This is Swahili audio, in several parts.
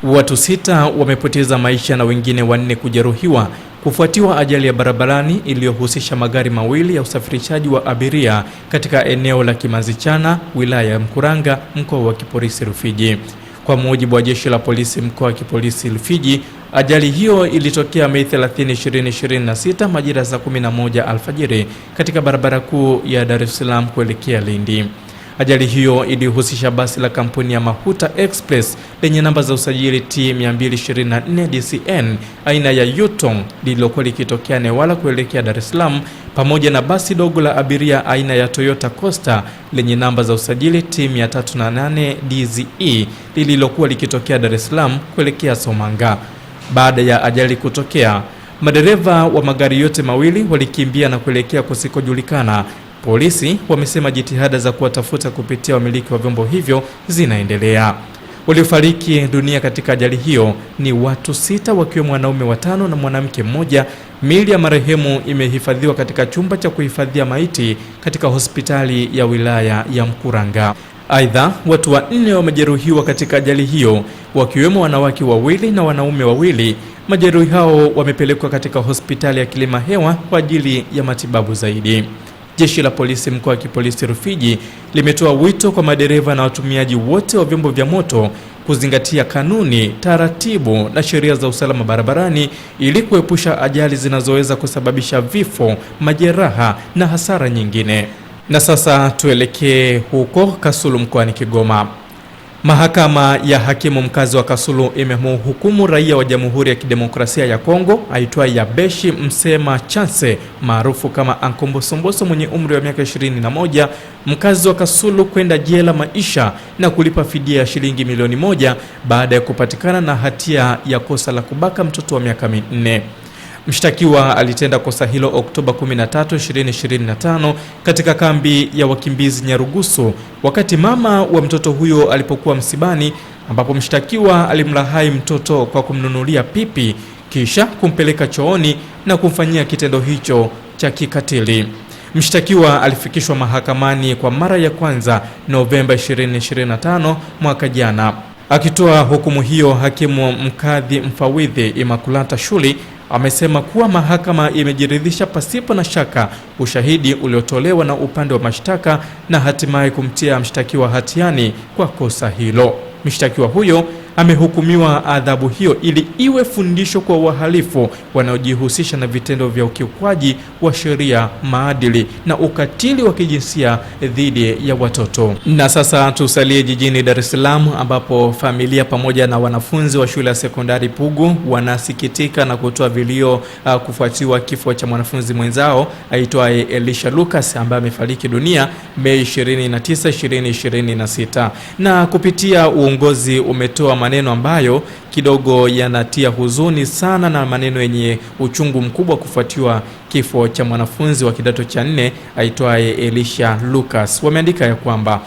Watu 6 wamepoteza maisha na wengine 4 kujeruhiwa kufuatiwa ajali ya barabarani iliyohusisha magari mawili ya usafirishaji wa abiria katika eneo la Kimanzichana, wilaya ya Mkuranga, mkoa wa Kipolisi Rufiji. Kwa mujibu wa Jeshi la Polisi mkoa wa Kipolisi Rufiji, ajali hiyo ilitokea Mei 30, 2026 majira saa 11 alfajiri katika barabara kuu ya Dar es Salaam kuelekea Lindi. Ajali hiyo ilihusisha basi la kampuni ya Mahuta Express lenye namba za usajili T224 DCN aina ya Yutong lililokuwa likitokea Newala kuelekea Dar es Salaam, pamoja na basi dogo la abiria aina ya Toyota Coaster lenye namba za usajili T308 DZE lililokuwa likitokea Dar es Salaam kuelekea Somanga. Baada ya ajali kutokea, madereva wa magari yote mawili walikimbia na kuelekea kusikojulikana. Polisi wamesema jitihada za kuwatafuta kupitia wamiliki wa vyombo hivyo zinaendelea. Waliofariki dunia katika ajali hiyo ni watu 6 wakiwemo wanaume 5 na mwanamke mmoja. Miili ya marehemu imehifadhiwa katika chumba cha kuhifadhia maiti katika hospitali ya wilaya ya Mkuranga. Aidha, watu 4 wamejeruhiwa katika ajali hiyo wakiwemo wanawake 2 na wanaume 2. Majeruhi hao wamepelekwa katika hospitali ya Kilimahewa kwa ajili ya matibabu zaidi. Jeshi la Polisi mkoa wa Kipolisi Rufiji limetoa wito kwa madereva na watumiaji wote wa vyombo vya moto kuzingatia kanuni, taratibu na sheria za usalama barabarani ili kuepusha ajali zinazoweza kusababisha vifo, majeraha na hasara nyingine. Na sasa tuelekee huko Kasulu mkoani Kigoma. Mahakama ya hakimu mkazi wa Kasulu imemhukumu raia wa Jamhuri ya Kidemokrasia ya Kongo aitwaye Yabeshi Msema Chance maarufu kama Ankombosomboso mwenye umri wa miaka 21, mkazi wa Kasulu, kwenda jela maisha na kulipa fidia ya shilingi milioni 1 baada ya kupatikana na hatia ya kosa la kubaka mtoto wa miaka 4. Mshtakiwa alitenda kosa hilo Oktoba 13, 2025 katika kambi ya wakimbizi Nyarugusu wakati mama wa mtoto huyo alipokuwa msibani, ambapo mshtakiwa alimlahai mtoto kwa kumnunulia pipi kisha kumpeleka chooni na kumfanyia kitendo hicho cha kikatili. Mshtakiwa alifikishwa mahakamani kwa mara ya kwanza Novemba 2025 mwaka jana. Akitoa hukumu hiyo, hakimu mkadhi mfawidhi Imakulata Shuli amesema kuwa mahakama imejiridhisha pasipo na shaka ushahidi uliotolewa na upande wa mashtaka na hatimaye kumtia mshtakiwa hatiani kwa kosa hilo. Mshtakiwa huyo amehukumiwa adhabu hiyo ili iwe fundisho kwa wahalifu wanaojihusisha na vitendo vya ukiukwaji wa sheria, maadili na ukatili wa kijinsia dhidi ya watoto. Na sasa tusalie jijini Dar es Salaam, ambapo familia pamoja na wanafunzi wa shule ya sekondari Pugu wanasikitika na kutoa vilio kufuatiwa kifo cha mwanafunzi mwenzao aitwaye Elisha Lucas ambaye amefariki dunia Mei 29, 2026. Na kupitia uongozi umetoa maneno ambayo kidogo yanatia huzuni sana na maneno yenye uchungu mkubwa kufuatiwa kifo cha mwanafunzi wa kidato cha 4 aitwaye Elisha Lucas. Wameandika ya kwamba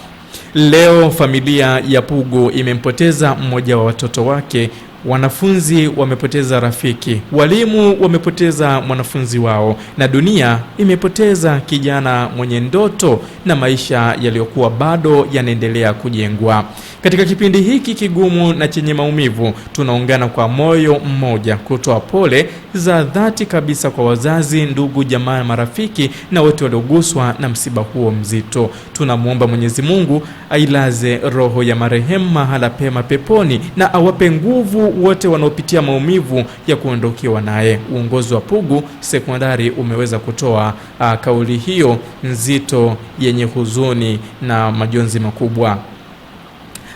leo familia ya Pugu imempoteza mmoja wa watoto wake, wanafunzi wamepoteza rafiki, walimu wamepoteza mwanafunzi wao, na dunia imepoteza kijana mwenye ndoto na maisha yaliyokuwa bado yanaendelea kujengwa. Katika kipindi hiki kigumu na chenye maumivu, tunaungana kwa moyo mmoja kutoa pole za dhati kabisa kwa wazazi, ndugu, jamaa na marafiki na wote walioguswa na msiba huo mzito. Tunamwomba Mwenyezi Mungu ailaze roho ya marehemu mahala pema peponi na awape nguvu wote wanaopitia maumivu ya kuondokewa naye. Uongozi wa Pugu Sekondari umeweza kutoa kauli hiyo nzito yenye huzuni na majonzi makubwa.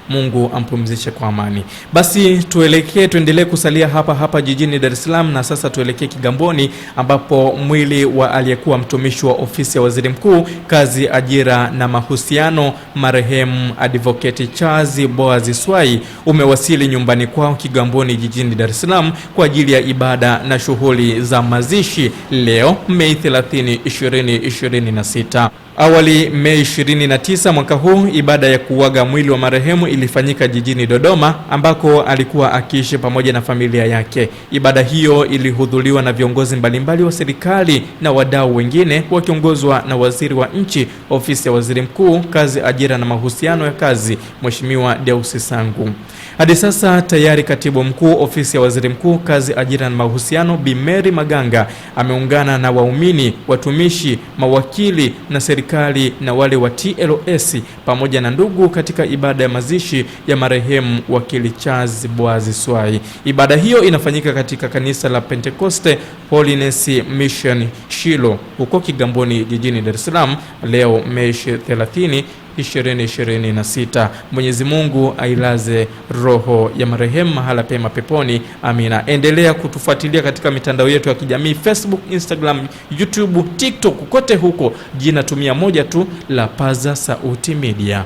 Mungu ampumzishe kwa amani. Basi tuendelee kusalia hapa jijini Dar es Salaam, na sasa tuelekee Kigamboni, ambapo mwili wa aliyekuwa mtumishi wa ofisi ya Waziri Mkuu, kazi, ajira na mahusiano, marehemu Advocate Charles Boaz Swai umewasili nyumbani kwao Kigamboni jijini Dar es Salaam kwa ajili ya ibada na shughuli za mazishi leo Mei 30, 2026. Awali Mei 29 mwaka huu, ibada ya kuaga mwili wa marehemu ilifanyika jijini Dodoma, ambako alikuwa akiishi pamoja na familia yake. Ibada hiyo ilihudhuriwa na viongozi mbalimbali wa serikali na wadau wengine wakiongozwa na Waziri wa Nchi, Ofisi ya Waziri Mkuu, Kazi, Ajira na Mahusiano ya Kazi, Mheshimiwa Deusi Sangu. Hadi sasa tayari Katibu Mkuu Ofisi ya Waziri Mkuu, Kazi, Ajira na Mahusiano, Bi Mary Maganga ameungana na waumini, watumishi, mawakili na serikali na wale wa TLS pamoja na ndugu katika ibada ya mazishi ya marehemu wakili Charles Boazi Swai. Ibada hiyo inafanyika katika kanisa la Pentecoste Holiness Mission Shilo huko Kigamboni jijini Dar es Salaam leo Mei 30, 2026. Mwenyezi Mungu ailaze roho ya marehemu mahala pema peponi. Amina. Endelea kutufuatilia katika mitandao yetu ya kijamii Facebook, Instagram, YouTube, TikTok, kote huko jina tumia moja tu la Paza Sauti Media.